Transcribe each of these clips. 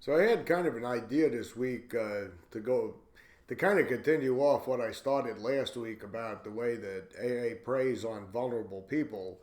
So I had kind of an idea this week to kind of continue off what I started last week about the way that AA preys on vulnerable people.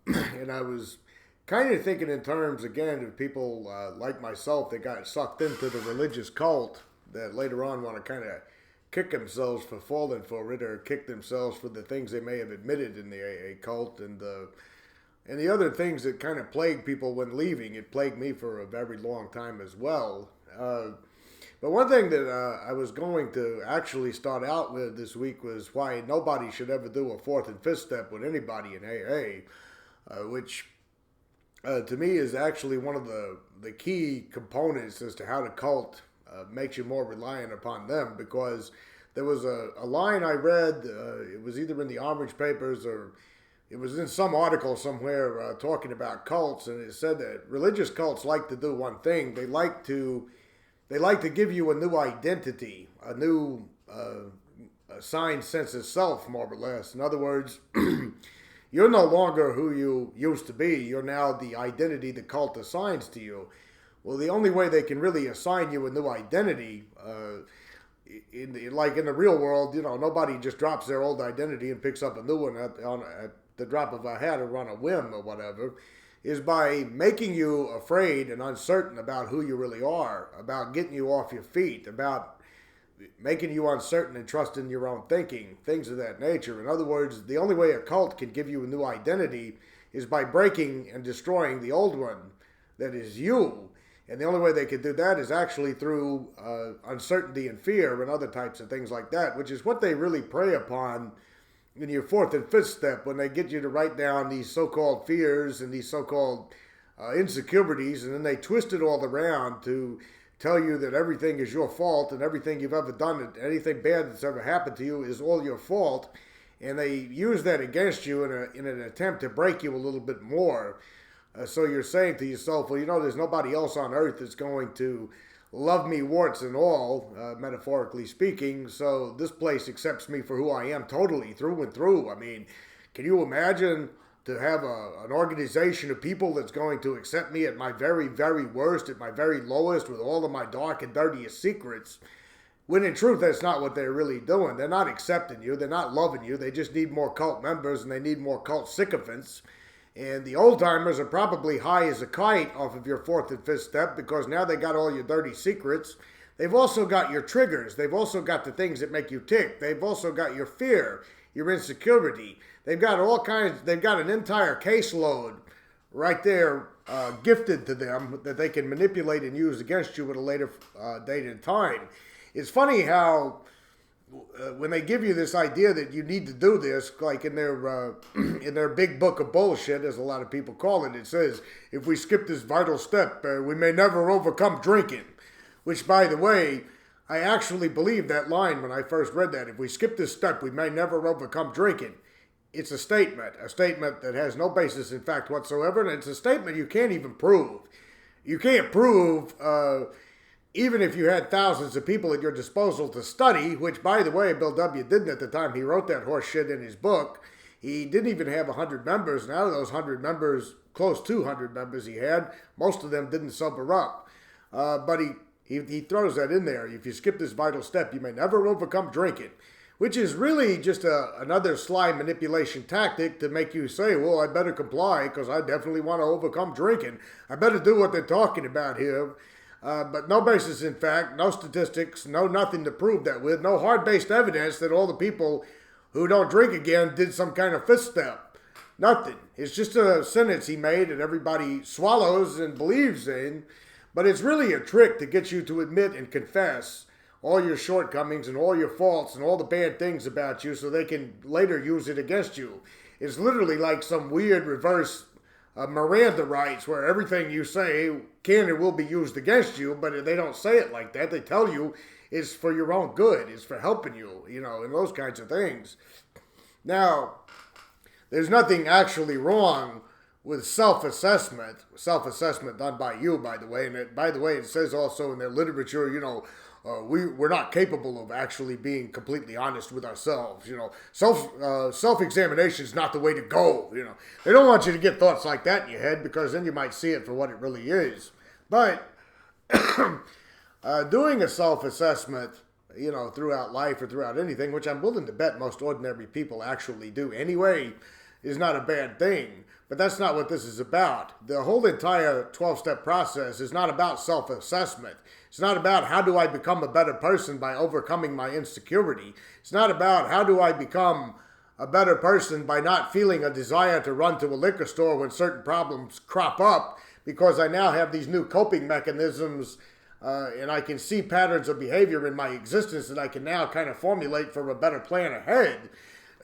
And I was kind of thinking in terms, again, of people like myself that got sucked into the religious cult that later on want to kind of kick themselves for falling for it or kick themselves for the things they may have admitted in the AA cult and the other things that kind of plague people when leaving. It plagued me for a very long time as well. But one thing that I was going to actually start out with this week was why nobody should ever do a fourth and fifth step with anybody in AA, which to me is actually one of the key components as to how the cult makes you more reliant upon them. Because there was a line I read, it was either in the Orange Papers or it was in some article somewhere talking about cults, and it said that religious cults like to do one thing. They like to give you a new identity, a new assigned sense of self, more or less. In other words, you're no longer who you used to be. You're now the identity the cult assigns to you. Well, the only way they can really assign you a new identity, like in the real world, nobody just drops their old identity and picks up a new one at the drop of a hat or on a whim or whatever, is by making you afraid and uncertain about who you really are, about getting you off your feet, about making you uncertain and trusting your own thinking, things of that nature. In other words, the only way a cult can give you a new identity is by breaking and destroying the old one that is you. And the only way they can do that is actually through uncertainty and fear and other types of things like that, which is what they really prey upon in your fourth and fifth step when they get you to write down these so-called fears and these so-called insecurities, and then they twist it all around to tell you that everything is your fault and everything you've ever done, anything bad that's ever happened to you is all your fault. And they use that against you in an attempt to break you a little bit more. So you're saying to yourself, well, there's nobody else on earth that's going to love me warts and all, metaphorically speaking, so this place accepts me for who I am totally, through and through. I mean, can you imagine to have an organization of people that's going to accept me at my very, very worst, at my very lowest, with all of my dark and dirtiest secrets, when in truth that's not what they're really doing. They're not accepting you, they're not loving you, they just need more cult members and they need more cult sycophants. And the old timers are probably high as a kite off of your fourth and fifth step because now they got all your dirty secrets. They've also got your triggers. They've also got the things that make you tick. They've also got your fear, your insecurity. They've got all kinds. They've got an entire caseload right there gifted to them that they can manipulate and use against you at a later date and time. It's funny how when they give you this idea that you need to do this, like in their big book of bullshit, as a lot of people call it, it says, if we skip this vital step, we may never overcome drinking. Which, by the way, I actually believed that line when I first read that. If we skip this step, we may never overcome drinking. It's a statement that has no basis in fact whatsoever, and it's a statement you can't even prove. You can't prove even if you had thousands of people at your disposal to study, which, by the way, Bill W. didn't at the time he wrote that horse shit in his book. He didn't even have 100 members, and out of those 100 members, close to 100 members he had, most of them didn't sober up. But he throws that in there. If you skip this vital step, you may never overcome drinking, which is really just another sly manipulation tactic to make you say, well, I better comply because I definitely want to overcome drinking. I better do what they're talking about here. But no basis in fact, no statistics, no nothing to prove that with, no hard-based evidence that all the people who don't drink again did some kind of fifth step. Nothing. It's just a sentence he made and everybody swallows and believes in, but it's really a trick to get you to admit and confess all your shortcomings and all your faults and all the bad things about you so they can later use it against you. It's literally like some weird reverse Miranda rights where everything you say can and will be used against you, but they don't say it like that. They tell you it's for your own good, it's for helping you, and those kinds of things. Now, there's nothing actually wrong with self-assessment done by you, by the way. And by the way, it says also in their literature, we're not capable of actually being completely honest with ourselves. Self-examination is not the way to go. They don't want you to get thoughts like that in your head because then you might see it for what it really is. But Doing a self-assessment, throughout life or throughout anything, which I'm willing to bet most ordinary people actually do anyway, is not a bad thing. But that's not what this is about. The whole entire 12-step process is not about self-assessment. It's not about how do I become a better person by overcoming my insecurity. It's not about how do I become a better person by not feeling a desire to run to a liquor store when certain problems crop up, because I now have these new coping mechanisms and I can see patterns of behavior in my existence that I can now kind of formulate for a better plan ahead.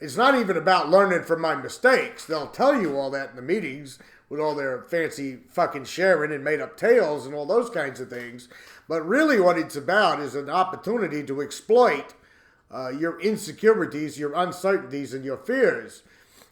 It's not even about learning from my mistakes. They'll tell you all that in the meetings with all their fancy fucking sharing and made-up tales and all those kinds of things. But really what it's about is an opportunity to exploit your insecurities, your uncertainties, and your fears.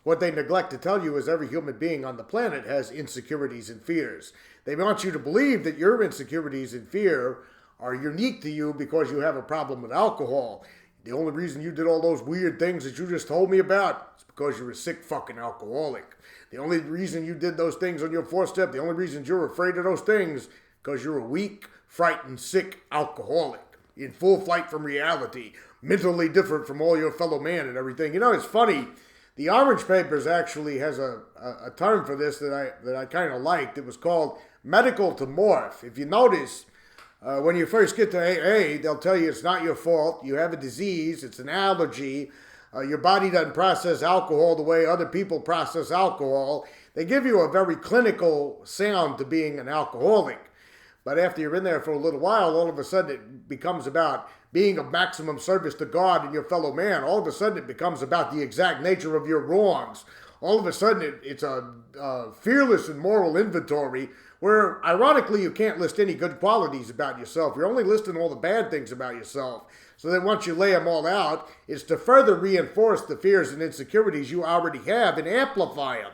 What they neglect to tell you is every human being on the planet has insecurities and fears. They want you to believe that your insecurities and fear are unique to you because you have a problem with alcohol. The only reason you did all those weird things that you just told me about is because you're a sick fucking alcoholic. The only reason you did those things on your 4-step, the only reason you're afraid of those things, because you're a weak, frightened, sick alcoholic in full flight from reality, mentally different from all your fellow man and everything. It's funny. The Orange Papers actually has a term for this that I kind of liked. It was called medical to morph. If you notice, when you first get to AA, they'll tell you it's not your fault. You have a disease. It's an allergy. Your body doesn't process alcohol the way other people process alcohol. They give you a very clinical sound to being an alcoholic. But after you're in there for a little while, all of a sudden it becomes about being of maximum service to God and your fellow man. All of a sudden it becomes about the exact nature of your wrongs. All of a sudden it's a fearless and moral inventory where, ironically, you can't list any good qualities about yourself. You're only listing all the bad things about yourself. So that once you lay them all out, it's to further reinforce the fears and insecurities you already have and amplify them.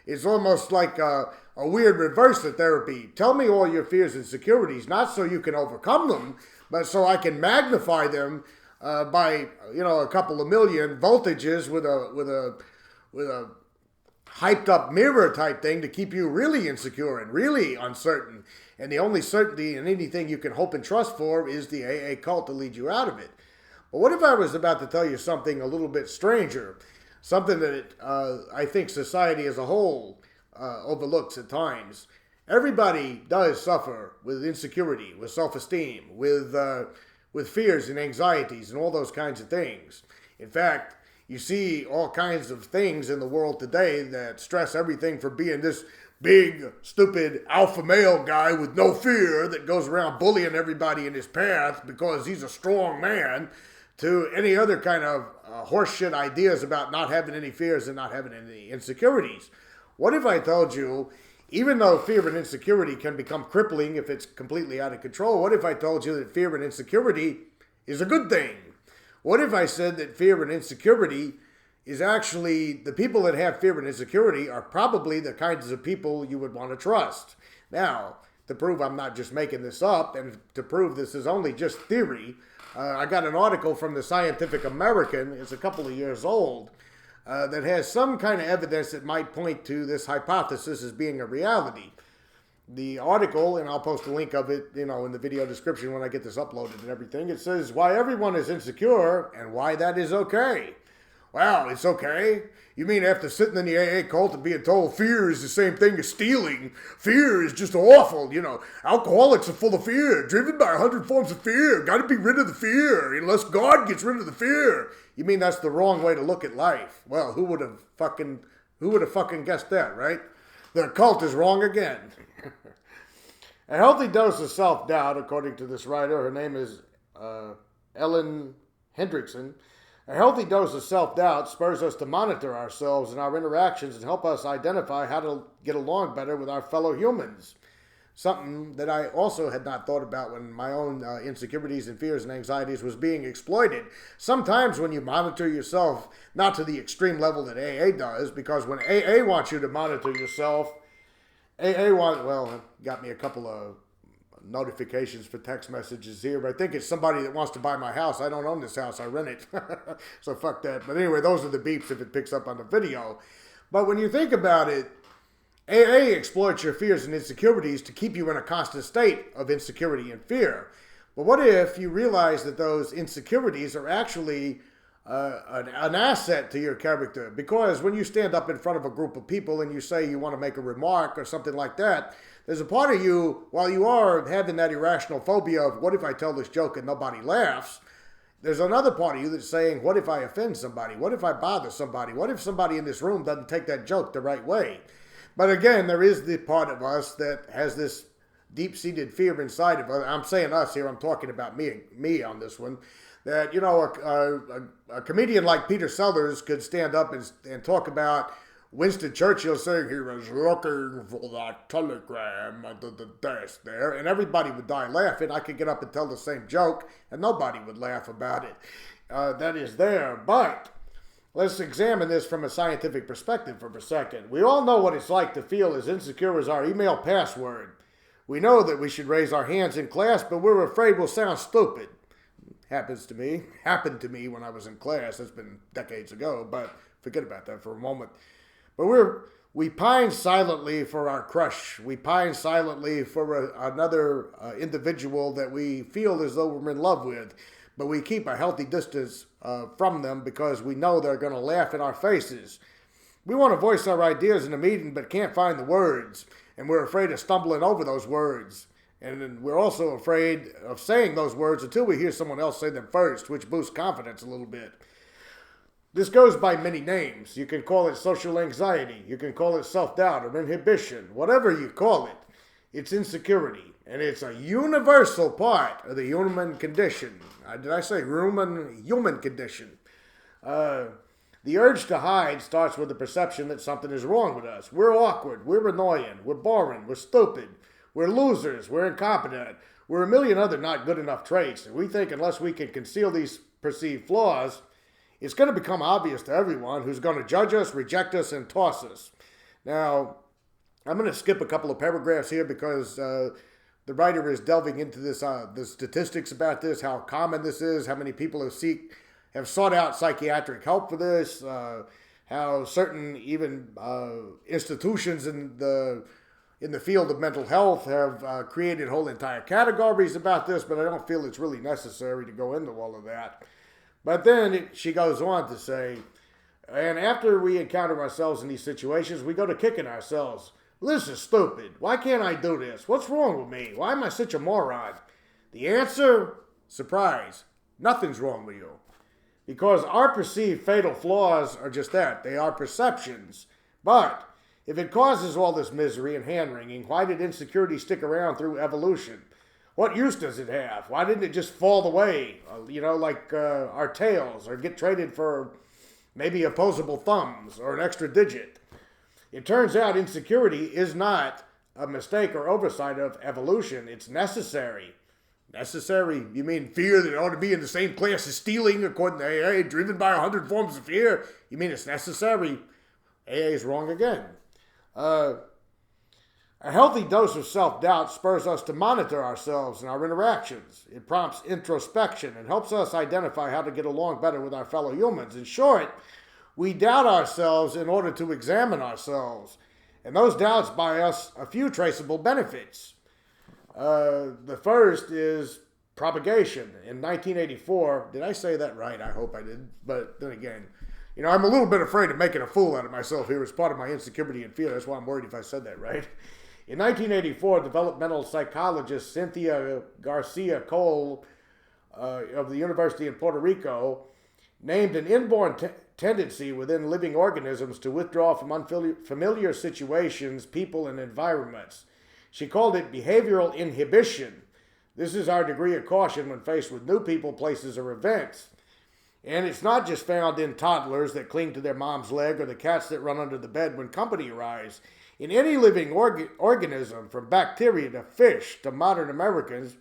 It's almost like a weird reverse of therapy. Tell me all your fears and insecurities, not so you can overcome them, but so I can magnify them by a couple of million voltages with a hyped up mirror type thing to keep you really insecure and really uncertain. And the only certainty in anything you can hope and trust for is the AA cult to lead you out of it. But what if I was about to tell you something a little bit stranger? Something that I think society as a whole overlooks at times. Everybody does suffer with insecurity, with self-esteem, with fears and anxieties and all those kinds of things. In fact, you see all kinds of things in the world today that stress everything from being this big, stupid, alpha male guy with no fear that goes around bullying everybody in his path because he's a strong man, to any other kind of horseshit ideas about not having any fears and not having any insecurities. What if I told you, even though fear and insecurity can become crippling if it's completely out of control, what if I told you that fear and insecurity is a good thing? What if I said that fear and insecurity is actually, the people that have fear and insecurity are probably the kinds of people you would want to trust? Now, to prove I'm not just making this up, and to prove this is only just theory, I got an article from the Scientific American, it's a couple of years old, that has some kind of evidence that might point to this hypothesis as being a reality. The article, and I'll post a link of it, in the video description when I get this uploaded and everything, it says why everyone is insecure and why that is okay. Wow, it's okay? You mean after sitting in the AA cult and being told fear is the same thing as stealing, fear is just awful, alcoholics are full of fear, driven by 100 forms of fear, gotta be rid of the fear, unless God gets rid of the fear. You mean that's the wrong way to look at life? Well, who would have fucking guessed that, right? The cult is wrong again. A healthy dose of self-doubt, according to this writer, her name is Ellen Hendrickson. A healthy dose of self-doubt spurs us to monitor ourselves and our interactions and help us identify how to get along better with our fellow humans. Something that I also had not thought about when my own insecurities and fears and anxieties was being exploited. Sometimes when you monitor yourself, not to the extreme level that AA does, because when AA wants you to monitor yourself, got me a couple of notifications for text messages here, but I think it's somebody that wants to buy my house. I don't own this house, I rent it. So fuck that. But anyway, those are the beeps if it picks up on the video. But when you think about it, AA exploits your fears and insecurities to keep you in a constant state of insecurity and fear. But what if you realize that those insecurities are actually an asset to your character? Because when you stand up in front of a group of people and you say you want to make a remark or something like that, there's a part of you, while you are having that irrational phobia of what if I tell this joke and nobody laughs, there's another part of you that's saying, what if I offend somebody? What if I bother somebody? What if somebody in this room doesn't take that joke the right way? But again, there is the part of us that has this deep-seated fear inside of us. I'm saying us here. I'm talking about me on this one. That, you know, a comedian like Peter Sellers could stand up and talk about Winston Churchill saying he was looking for that telegram under the desk there, and everybody would die laughing. I could get up and tell the same joke, and nobody would laugh about it. That is there. But let's examine this from a scientific perspective for a second. We all know what it's like to feel as insecure as our email password. We know that we should raise our hands in class, but we're afraid we'll sound stupid. Happened to me when I was in class. That's been decades ago, but forget about that for a moment. But we pine silently for our crush. We pine silently for another individual that we feel as though we're in love with. But we keep a healthy distance from them because we know they're going to laugh in our faces. We want to voice our ideas in a meeting but can't find the words. And we're afraid of stumbling over those words. And we're also afraid of saying those words until we hear someone else say them first, which boosts confidence a little bit. This goes by many names. You can call it social anxiety. You can call it self-doubt or inhibition. Whatever you call it, it's insecurity. And it's a universal part of the human condition. Did I say human condition? The urge to hide starts with the perception that something is wrong with us. We're awkward. We're annoying. We're boring. We're stupid. We're losers. We're incompetent. We're a million other not good enough traits. And we think unless we can conceal these perceived flaws, it's going to become obvious to everyone who's going to judge us, reject us, and toss us. Now, I'm going to skip a couple of paragraphs here because the writer is delving into this, the statistics about this, how common this is, how many people have sought out psychiatric help for this, how certain even institutions in the field of mental health have created whole entire categories about this, but I don't feel it's really necessary to go into all of that. But then she goes on to say, and after we encounter ourselves in these situations, we go to kicking ourselves. This is stupid. Why can't I do this? What's wrong with me? Why am I such a moron? The answer? Surprise. Nothing's wrong with you. Because our perceived fatal flaws are just that. They are perceptions. But if it causes all this misery and hand-wringing, why did insecurity stick around through evolution? What use does it have? Why didn't it just fall away, like our tails, or get traded for maybe opposable thumbs or an extra digit? It turns out insecurity is not a mistake or oversight of evolution. It's necessary. Necessary? You mean fear that it ought to be in the same class as stealing, according to AA, driven by 100 forms of fear? You mean it's necessary? AA is wrong again. A healthy dose of self-doubt spurs us to monitor ourselves and our interactions. It prompts introspection and helps us identify how to get along better with our fellow humans. In short, we doubt ourselves in order to examine ourselves. And those doubts buy us a few traceable benefits. The first is propagation. In 1984, did I say that right? I hope I did. But then again, I'm a little bit afraid of making a fool out of myself here as part of my insecurity and fear. That's why I'm worried if I said that right. In 1984, developmental psychologist Cynthia Garcia Cole of the University of Puerto Rico named an inborn tendency within living organisms to withdraw from unfamiliar situations, people, and environments. She called it behavioral inhibition. This is our degree of caution when faced with new people, places, or events. And it's not just found in toddlers that cling to their mom's leg or the cats that run under the bed when company arrives. In any living organism, from bacteria to fish to modern Americans,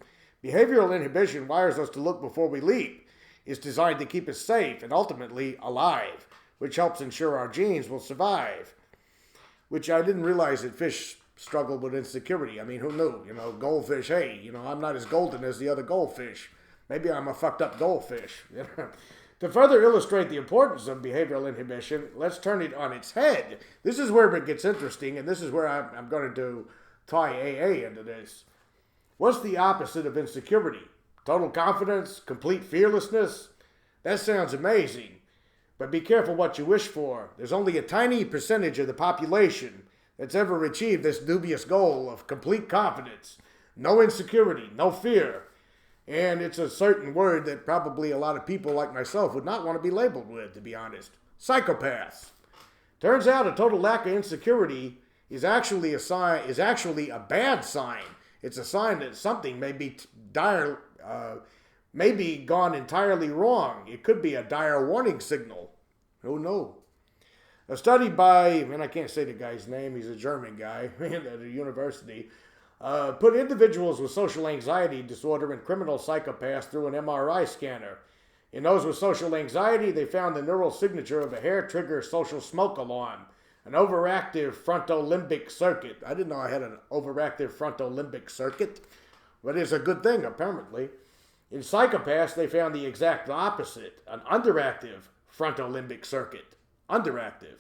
behavioral inhibition wires us to look before we leap. It's designed to keep us safe and ultimately alive, which helps ensure our genes will survive. Which I didn't realize that fish struggle with insecurity. I mean, who knew? Goldfish, hey, I'm not as golden as the other goldfish. Maybe I'm a fucked up goldfish. To further illustrate the importance of behavioral inhibition, let's turn it on its head. This is where it gets interesting, and this is where I'm going to tie AA into this. What's the opposite of insecurity? Total confidence? Complete fearlessness? That sounds amazing. But be careful what you wish for. There's only a tiny percentage of the population that's ever achieved this dubious goal of complete confidence. No insecurity, no fear. And it's a certain word that probably a lot of people like myself would not want to be labeled with, to be honest. Psychopaths. Turns out a total lack of insecurity is actually a bad sign. It's a sign that something may be maybe gone entirely wrong. It could be a dire warning signal. Who knows? A study by, and I can't say the guy's name, he's a German guy at a university, put individuals with social anxiety disorder and criminal psychopaths through an MRI scanner. In those with social anxiety, they found the neural signature of a hair-trigger social smoke alarm, an overactive frontolimbic circuit. I didn't know I had an overactive frontolimbic circuit, but it's a good thing, apparently. In psychopaths, they found the exact opposite, an underactive frontolimbic circuit. Underactive.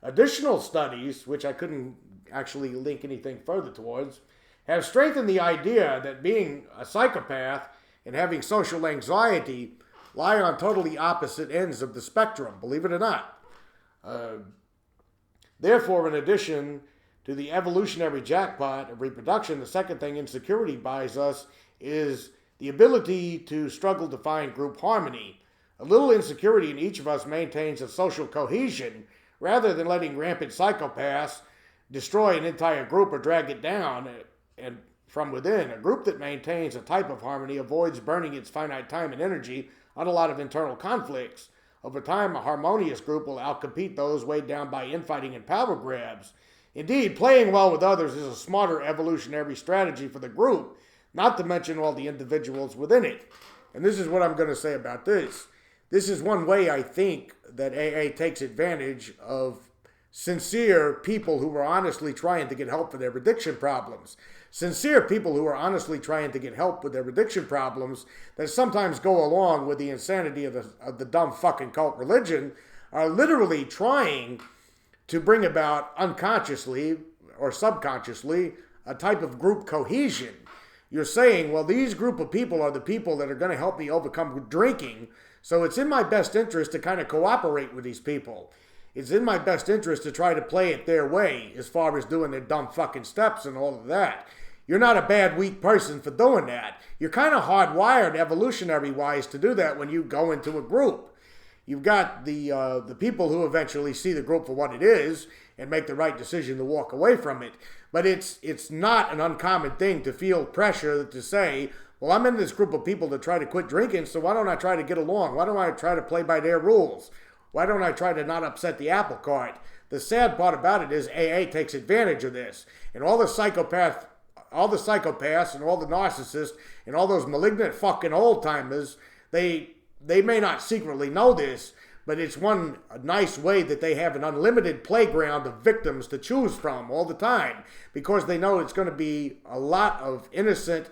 Additional studies, which I couldn't actually link anything further towards, have strengthened the idea that being a psychopath and having social anxiety lie on totally opposite ends of the spectrum, believe it or not. Therefore, in addition to the evolutionary jackpot of reproduction, the second thing insecurity buys us is the ability to struggle to find group harmony. A little insecurity in each of us maintains a social cohesion rather than letting rampant psychopaths destroy an entire group or drag it down and from within. A group that maintains a type of harmony avoids burning its finite time and energy on a lot of internal conflicts. Over time, a harmonious group will outcompete those weighed down by infighting and power grabs. Indeed, playing well with others is a smarter evolutionary strategy for the group, not to mention all the individuals within it. And this is what I'm going to say about this. This is one way I think that AA takes advantage of sincere people who are honestly trying to get help for their addiction problems. Sincere people who are honestly trying to get help with their addiction problems that sometimes go along with the insanity of the dumb fucking cult religion are literally trying to bring about unconsciously or subconsciously a type of group cohesion. You're saying, well, these group of people are the people that are going to help me overcome drinking, so it's in my best interest to kind of cooperate with these people. It's in my best interest to try to play it their way as far as doing their dumb fucking steps and all of that. You're not a bad, weak person for doing that. You're kind of hardwired evolutionary-wise to do that when you go into a group. You've got the people who eventually see the group for what it is and make the right decision to walk away from it. But it's not an uncommon thing to feel pressure to say, well, I'm in this group of people to try to quit drinking, so why don't I try to get along? Why don't I try to play by their rules? Why don't I try to not upset the apple cart? The sad part about it is AA takes advantage of this. And all the psychopaths and all the narcissists and all those malignant fucking old-timers, they may not secretly know this, but it's one nice way that they have an unlimited playground of victims to choose from all the time, because they know it's going to be a lot of innocent,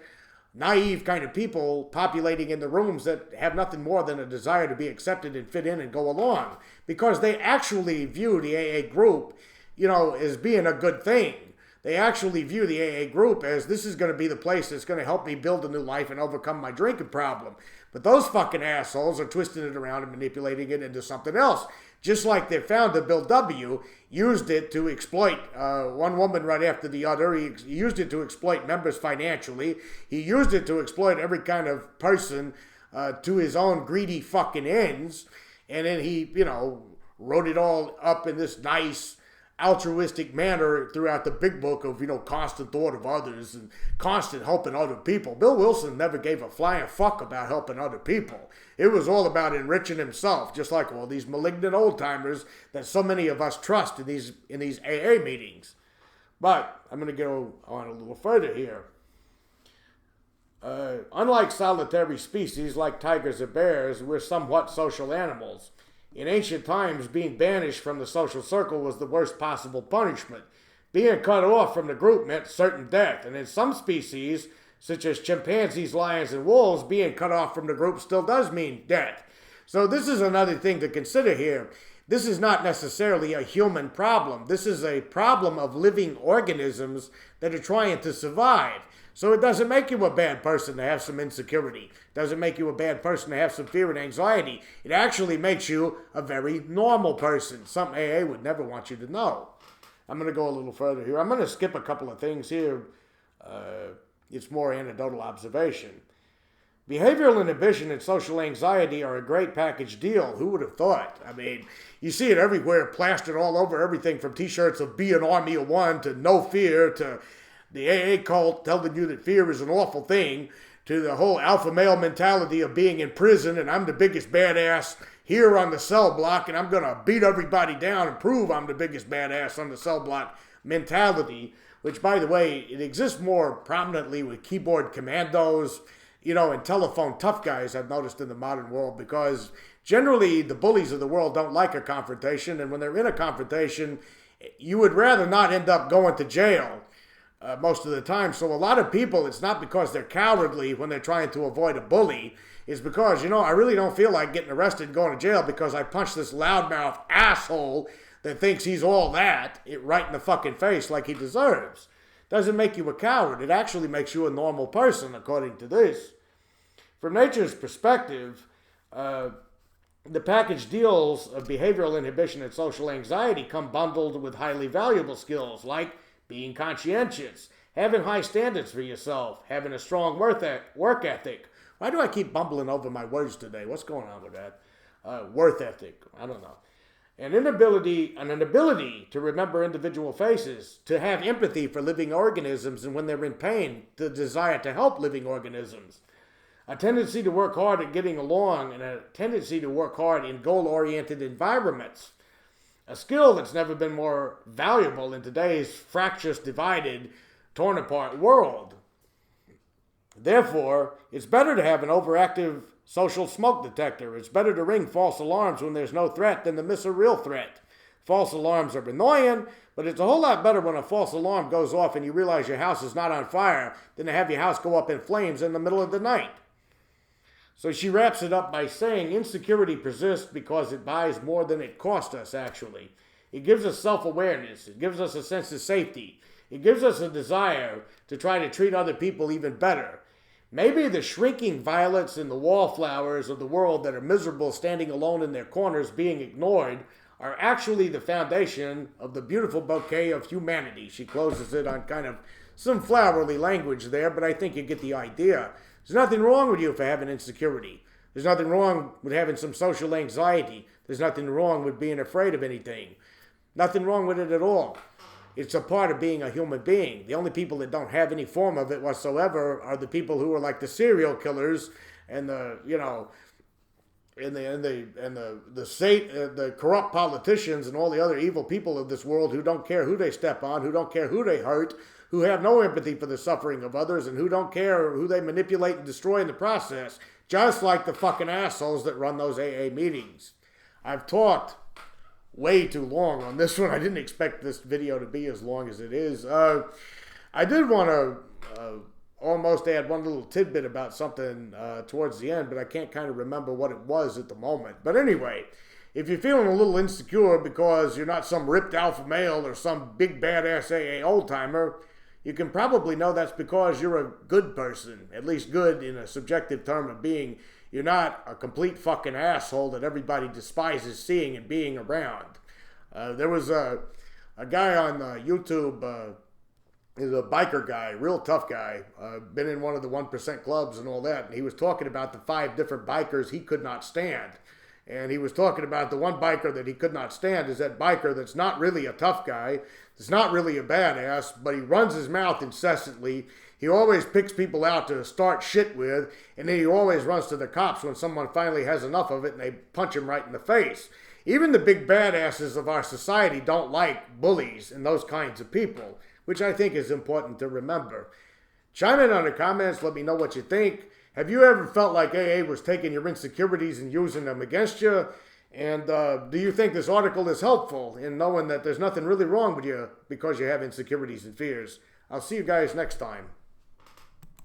naive kind of people populating in the rooms that have nothing more than a desire to be accepted and fit in and go along, because they actually view the AA group, as being a good thing. They actually view the AA group as this is going to be the place that's going to help me build a new life and overcome my drinking problem. But those fucking assholes are twisting it around and manipulating it into something else. Just like their founder, Bill W., used it to exploit one woman right after the other. He used it to exploit members financially. He used it to exploit every kind of person to his own greedy fucking ends. And then he, wrote it all up in this nice, altruistic manner throughout the big book of, constant thought of others and constant helping other people. Bill Wilson never gave a flying fuck about helping other people. It was all about enriching himself, just like all these malignant old-timers that so many of us trust in these AA meetings. But I'm going to go on a little further here. Unlike solitary species like tigers or bears, we're somewhat social animals. In ancient times, being banished from the social circle was the worst possible punishment. Being cut off from the group meant certain death, and in some species, such as chimpanzees, lions, and wolves, being cut off from the group still does mean death. So this is another thing to consider here. This is not necessarily a human problem. This is a problem of living organisms that are trying to survive. So it doesn't make you a bad person to have some insecurity. It doesn't make you a bad person to have some fear and anxiety. It actually makes you a very normal person. Something AA would never want you to know. I'm going to go a little further here. I'm going to skip a couple of things here. It's more anecdotal observation. Behavioral inhibition and social anxiety are a great package deal. Who would have thought? I mean, you see it everywhere, plastered all over everything from t-shirts of Be an Army of One to No Fear to the AA cult telling you that fear is an awful thing to the whole alpha male mentality of being in prison and I'm the biggest badass here on the cell block and I'm going to beat everybody down and prove I'm the biggest badass on the cell block mentality, which, by the way, it exists more prominently with keyboard commandos, and telephone tough guys, I've noticed in the modern world, because generally the bullies of the world don't like a confrontation, and when they're in a confrontation, you would rather not end up going to jail most of the time. So a lot of people, it's not because they're cowardly when they're trying to avoid a bully. It's because, I really don't feel like getting arrested and going to jail because I punched this loudmouth asshole that thinks he's all that right in the fucking face like he deserves. Doesn't make you a coward. It actually makes you a normal person, according to this. From nature's perspective, the package deals of behavioral inhibition and social anxiety come bundled with highly valuable skills like being conscientious, having high standards for yourself, having a strong work ethic. Why do I keep bumbling over my words today? What's going on with that? Worth ethic. I don't know. An ability to remember individual faces, to have empathy for living organisms and when they're in pain, the desire to help living organisms, a tendency to work hard at getting along, and a tendency to work hard in goal-oriented environments. A skill that's never been more valuable in today's fractious, divided, torn apart world. Therefore, it's better to have an overactive social smoke detector. It's better to ring false alarms when there's no threat than to miss a real threat. False alarms are annoying, but it's a whole lot better when a false alarm goes off and you realize your house is not on fire than to have your house go up in flames in the middle of the night. So she wraps it up by saying insecurity persists because it buys more than it costs us, actually. It gives us self-awareness. It gives us a sense of safety. It gives us a desire to try to treat other people even better. Maybe the shrinking violets and the wallflowers of the world that are miserable standing alone in their corners being ignored are actually the foundation of the beautiful bouquet of humanity. She closes it on kind of some flowery language there, but I think you get the idea. There's nothing wrong with you for having insecurity. There's nothing wrong with having some social anxiety. There's nothing wrong with being afraid of anything. Nothing wrong with it at all. It's a part of being a human being. The only people that don't have any form of it whatsoever are the people who are like the serial killers and the corrupt politicians and all the other evil people of this world who don't care who they step on, who don't care who they hurt, who have no empathy for the suffering of others, and who don't care who they manipulate and destroy in the process, just like the fucking assholes that run those AA meetings. I've talked way too long on this one. I didn't expect this video to be as long as it is. I did want to almost add one little tidbit about something towards the end, but I can't kind of remember what it was at the moment. But anyway, if you're feeling a little insecure because you're not some ripped alpha male or some big badass AA old-timer, you can probably know that's because you're a good person, at least good in a subjective term of being. You're not a complete fucking asshole that everybody despises seeing and being around. There was a guy on YouTube, he's a biker guy, real tough guy, been in one of the 1% clubs and all that, and he was talking about the 5 different bikers he could not stand. And he was talking about the one biker that he could not stand is that biker that's not really a tough guy, that's not really a badass, but he runs his mouth incessantly. He always picks people out to start shit with, and then he always runs to the cops when someone finally has enough of it and they punch him right in the face. Even the big badasses of our society don't like bullies and those kinds of people, which I think is important to remember. Chime in on the comments, let me know what you think. Have you ever felt like AA was taking your insecurities and using them against you? And do you think this article is helpful in knowing that there's nothing really wrong with you because you have insecurities and fears? I'll see you guys next time.